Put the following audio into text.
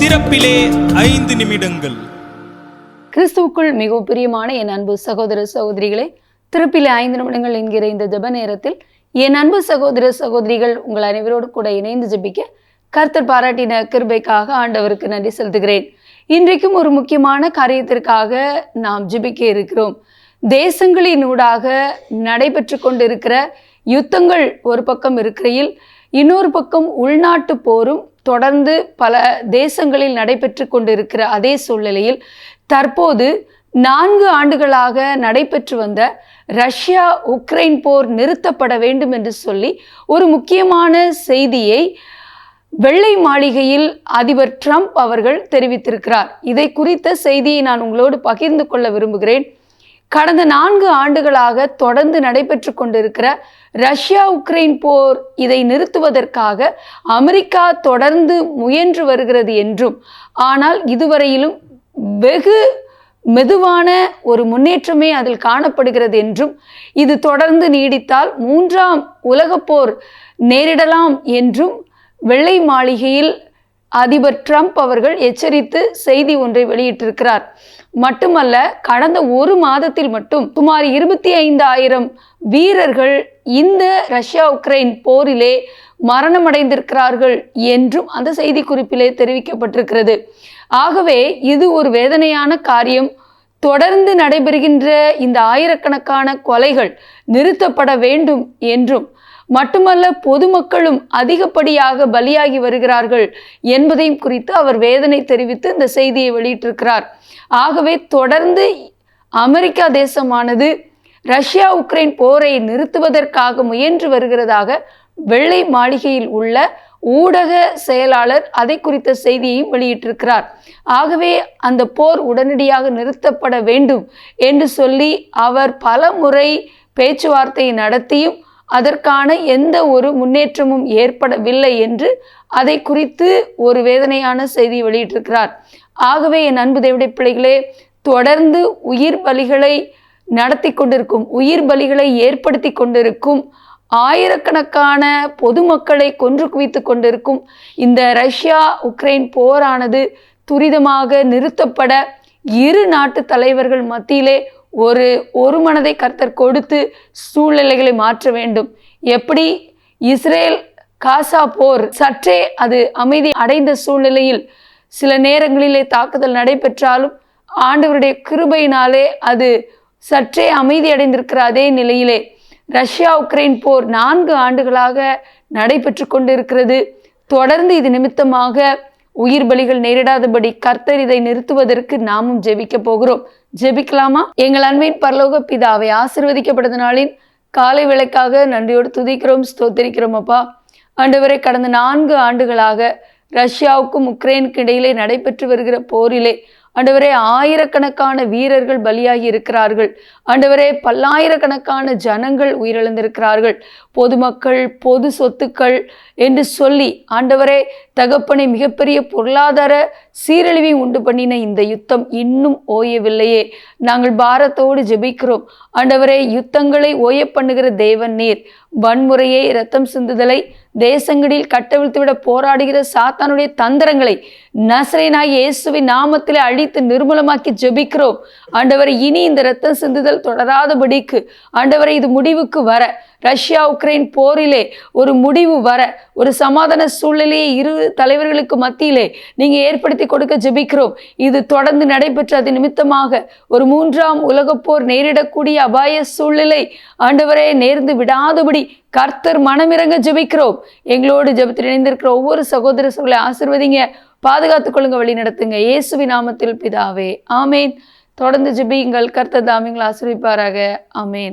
திறப்பிலே 5 நிமிடங்கள். கிறிஸ்துவுக்குள் மிகவும் பிரியமான என் அன்பு சகோதர சகோதரிகளே, திறப்பிலே 5 நிமிடங்கள் என்கிற இந்த ஜெப நேரத்தில் என் அன்பு சகோதர சகோதரிகள் உங்கள் அனைவரோடு கூட இணைந்து ஜெபிக்க கர்த்தர் பாராட்டின கிருபைக்காக ஆண்டவருக்கு நன்றி செலுத்துகிறேன். இன்றைக்கும் ஒரு முக்கியமான காரியத்திற்காக நாம் ஜெபிக்க இருக்கிறோம். தேசங்களினூடாக நடைபெற்று கொண்டிருக்கிற யுத்தங்கள் ஒரு பக்கம் இருக்கிறையில், இன்னொரு பக்கம் உள்நாட்டு போரும் தொடர்ந்து பல தேசங்களில் நடைபெற்று கொண்டிருக்கிற அதே சூழ்நிலையில் தற்போது 4 ஆண்டுகளாக நடைபெற்று வந்த ரஷ்யா உக்ரைன் போர் நிறுத்தப்பட வேண்டும் என்று சொல்லி ஒரு முக்கியமான செய்தியை வெள்ளை மாளிகையில் அதிபர் ட்ரம்ப் அவர்கள் தெரிவித்திருக்கிறார். இதை குறித்த செய்தியை நான் உங்களோடு பகிர்ந்து கொள்ள விரும்புகிறேன். கடந்த 4 ஆண்டுகளாக தொடர்ந்து நடைபெற்று கொண்டிருக்கிற ரஷ்யா உக்ரைன் போர் இதை நிறுத்துவதற்காக அமெரிக்கா தொடர்ந்து முயன்று வருகிறது என்றும், ஆனால் இதுவரையிலும் வெகு மெதுவான ஒரு முன்னேற்றமே அதில் காணப்படுகிறது என்றும், இது தொடர்ந்து நீடித்தால் 3ஆம் உலகப் போர் நேரிடலாம் என்றும் வெள்ளை மாளிகையில் அதிபர் ட்ரம்ப் அவர்கள் எச்சரித்து செய்தி ஒன்றை வெளியிட்டிருக்கிறார். மட்டுமல்ல, கடந்த ஒரு மாதத்தில் மட்டும் சுமார் 25,000 வீரர்கள் இந்த ரஷ்யா உக்ரைன் போரிலே மரணமடைந்திருக்கிறார்கள் என்றும் அந்த செய்தி குறிப்பிலே தெரிவிக்கப்பட்டிருக்கிறது. ஆகவே இது ஒரு வேதனையான காரியம். தொடர்ந்து நடைபெறுகின்ற இந்த ஆயிரக்கணக்கான கொலைகள் நிறுத்தப்பட வேண்டும் என்றும், மட்டுமல்ல பொதுமக்களும் அதிகப்படியாக பலியாகி வருகிறார்கள் என்பதையும் குறித்து அவர் வேதனை தெரிவித்து இந்த செய்தியை வெளியிட்டிருக்கிறார். ஆகவே தொடர்ந்து அமெரிக்கா தேசமானது ரஷ்யா உக்ரைன் போரை நிறுத்துவதற்காக முயன்று வருகிறதாக வெள்ளை மாளிகையில் உள்ள ஊடக செயலாளர் அதை குறித்த செய்தியையும் வெளியிட்டிருக்கிறார். ஆகவே அந்த போர் உடனடியாக நிறுத்தப்பட வேண்டும் என்று சொல்லி அவர் பல முறை பேச்சுவார்த்தை நடத்தியும் அதற்கான எந்த ஒரு முன்னேற்றமும் ஏற்படவில்லை என்று அதை குறித்து ஒரு வேதனையான செய்தி வெளியிட்டிருக்கிறார். ஆகவே என் அன்பு தேவனுடைய பிள்ளைகளே, தொடர்ந்து உயிர் பலிகளை நடத்தி கொண்டிருக்கும், உயிர் பலிகளை ஏற்படுத்தி கொண்டிருக்கும், ஆயிரக்கணக்கான பொதுமக்களை கொன்று குவித்து கொண்டிருக்கும் இந்த ரஷ்யா உக்ரைன் போரானது துரிதமாக நிறுத்தப்பட இரு நாட்டு தலைவர்கள் மத்தியிலே ஒரு மனதை கர்த்தர் கொடுத்து சூழ்நிலைகளை மாற்ற வேண்டும். எப்படி இஸ்ரேல் காசா போர் சற்றே அது அமைதி அடைந்த சூழ்நிலையில் சில நேரங்களிலே தாக்குதல் நடைபெற்றாலும் ஆண்டவருடைய கிருபையினாலே அது சற்றே அமைதி அடைந்திருக்கிற அதே நிலையிலே ரஷ்யா உக்ரைன் போர் 4 ஆண்டுகளாக நடைபெற்று கொண்டிருக்கிறது. தொடர்ந்து இது நிமித்தமாக உயிர் பலிகள் நேரிடாதபடி கர்த்தர் இதை நிறுத்துவதற்கு நாமும் ஜெபிக்க போகிறோம். ஜெபிக்கலாமா? எங்கள் அன்பின் பரலோக பிதாவை, ஆசீர்வதிக்கப்பட்ட நாளின் காலை வேளைக்காக நன்றியோடு துதிக்கிறோம், ஸ்தோத்திரிக்கிறோம். அப்பா ஆண்டவரே, கடந்த 4 ஆண்டுகளாக ரஷ்யாவுக்கும் உக்ரைனுக்கு இடையிலே நடைபெற்று வருகிற போரிலே ஆண்டவரே ஆயிரக்கணக்கான வீரர்கள் பலியாகி இருக்கிறார்கள். ஆண்டவரே, பல்லாயிரக்கணக்கான ஜனங்கள் உயிரிழந்திருக்கிறார்கள். பொதுமக்கள், பொது சொத்துக்கள் என்று சொல்லி ஆண்டவரே தகப்பனை மிகப்பெரிய பொருளாதார சீரழிவை உண்டு பண்ணின இந்த யுத்தம் இன்னும் ஓயவில்லையே. நாங்கள் பாரத்தோடு ஜெபிக்கிறோம். ஆண்டவரே, யுத்தங்களை ஓய பண்ணுகிற தேவன் நீர். வன்முறையை, இரத்தம் சிந்துதலை தேசங்களில் கட்டவிழ்த்துவிட போராடுகிற சாத்தானுடைய தந்திரங்களை நசரேயனாகிய இயேசுவின் நாமத்திலே அழித்து நிர்மூலமாக்கி ஜெபிக்கிறோம். ஆண்டவரை, இனி இந்த இரத்தம் சிந்துதல் தொடராதபடிக்கு ஆண்டவரை இது முடிவுக்கு வர, ரஷ்யா உக்ரைன் போரிலே ஒரு முடிவு வர, ஒரு சமாதான சூழ்நிலையை இரு தலைவர்களுக்கு மத்தியிலே நீங்க ஏற்படுத்தி கொடுக்க ஜெபிக்கிறோம். இது தொடர்ந்து நடைபெற்ற அது நிமித்தமாக ஒரு 3ஆம் உலகப் போர் நேரிடக்கூடிய அபாய சூழ்நிலை ஆண்டவரே நேர்ந்து விடாதபடி கர்த்தர் மனமிறங்க ஜெபிக்கிறோம். எங்களோடு ஜெபத்தில் இணைந்திருக்கிற ஒவ்வொரு சகோதர சகோதரிகளை ஆசீர்வதிங்க, பாதுகாத்துக் கொள்ளுங்க, வழி நடத்துங்க. இயேசுவின் நாமத்தில் பிதாவே, ஆமேன். தொடர்ந்து ஜெபியுங்கள். கர்த்தர் தாமே உங்களை ஆசீர்வதிப்பாராக. ஆமேன்.